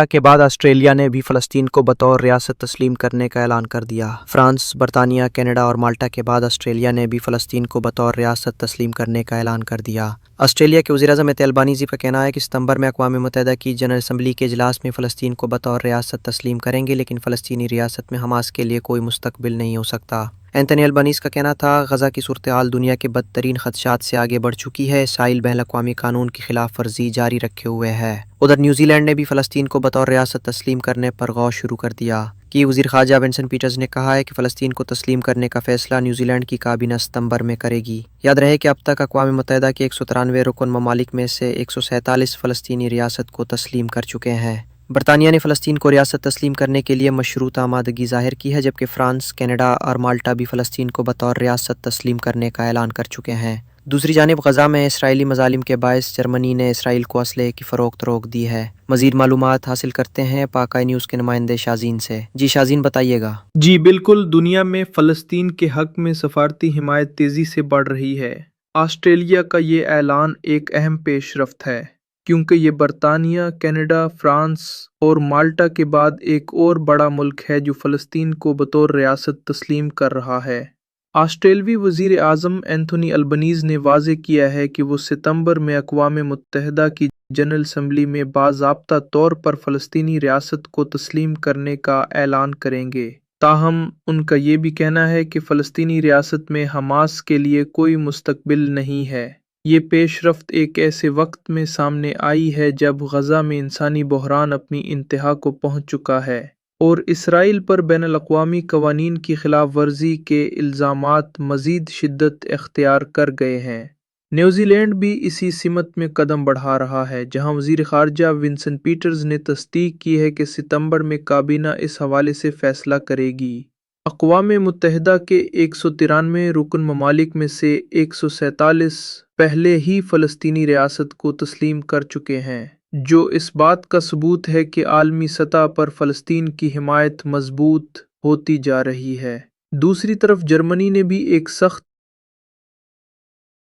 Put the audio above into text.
के बाद ऑस्ट्रेलिया ने भी फ़लस्तीन को बतौर रियासत तस्लीम करने का ऐलान कर दिया। फ्रांस, बरतानिया, कनाडा और माल्टा के बाद ऑस्ट्रेलिया ने भी फ़लस्तीन को बतौर रियासत तस्लीम करने का ऐलान कर दिया। ऑस्ट्रेलिया के वज़ीर-ए-आज़म एंथनी अल्बानीज़ी का कहना है कि सितंबर में अक़वाम मुत्तहिदा की जनरल असम्बली के इजलास में फ़लस्तीन को बतौर रियासत तस्लीम करेंगे, लेकिन फ़लस्तीनी रियासत में हमास के लिए कोई मुस्तक़बिल नहीं हो सकता। एंथनी अल्बानीज़ का कहना था, गज़ा की सूरत-ए-हाल दुनिया के बदतरीन ख़दशात से आगे बढ़ चुकी है। इसराइल बैनुल-अक़वामी कानून की खिलाफ वर्जी जारी रखे हुए है। उधर न्यूजीलैंड ने भी फ़लस्तीन को बतौर रियासत तस्लीम करने पर गौर शुरू कर दिया कि वज़ीर ख़ारजा विंसन पीटर्स ने कहा है कि फ़लस्तीन को तस्लीम करने का फ़ैसला न्यूजीलैंड की काबीना सितंबर में करेगी। याद रहे कि अब तक अक़वाम मुत्तहिदा के 193 रुकन ममालिक में से 147 फ़लस्तीनी रियासत को तस्लीम कर चुके हैं। बरतानिया ने फ़लस्तीन को रियासत तस्लीम करने के लिए मशरूत आमादगी ज़ाहिर की है, जबकि फ़्रांस, कनाडा और माल्टा भी फ़लस्तीन को बतौर रियासत तस्लीम करने का ऐलान कर चुके हैं। दूसरी जानिब गज़ा में इसराइली मज़ालिम के बायस जर्मनी ने इसराइल को असलहे की फ़रोख्त रोक दी है। मज़ीद मालूमात हासिल करते हैं पाकाई न्यूज़ के नुमाइंदे शाज़ीन से। जी शाज़ीन, बताइएगा। जी बिल्कुल, दुनिया में फ़लस्तीन के हक़ में सफ़ारती हिमायत तेज़ी से बढ़ रही है। ऑस्ट्रेलिया का ये ऐलान एक अहम पेशरफ्त है, क्योंकि ये बरतानिया, कनाडा, फ्रांस और माल्टा के बाद एक और बड़ा मुल्क है जो फ़लस्तीन को बतौर रियासत तस्लीम कर रहा है। ऑस्ट्रेलवी वज़ीर आज़म एंथनी अल्बनीज़ ने वाज़ेह किया है कि वो सितंबर में अक़वाम मुत्तहिदा की जनरल असम्बली में बाज़ाब्ता तौर पर फ़लस्तीनी रियासत को तस्लीम करने का ऐलान करेंगे। ताहम उनका ये भी कहना है कि फ़लस्तीनी रियासत में हमास के लिए कोई मुस्तक़बिल नहीं है। ये पेशरफ्त एक ऐसे वक्त में सामने आई है जब गज़ा में इंसानी बहरान अपनी इंतहा को पहुँच चुका है और इसराइल पर बैनुल-अक़वामी क़वानीन की खिलाफ वर्जी के इल्ज़ामात मज़ीद शिद्दत इख्तियार कर गए हैं। न्यूजीलैंड भी इसी सिमत में कदम बढ़ा रहा है, जहां वज़ीर ख़ारजा विंसन पीटर्स ने तस्दीक की है कि सितंबर में काबीना इस हवाले से फ़ैसला करेगी। अक़वाम मुत्तहिदा के 193 रुकन ममालिक में से 147 पहले ही फ़लस्तीनी रियासत को तस्लीम कर चुके हैं, जो इस बात का सबूत है कि आलमी सतह पर फ़लस्तीन की हिमायत मज़बूत होती जा रही है। दूसरी तरफ जर्मनी ने भी एक सख्त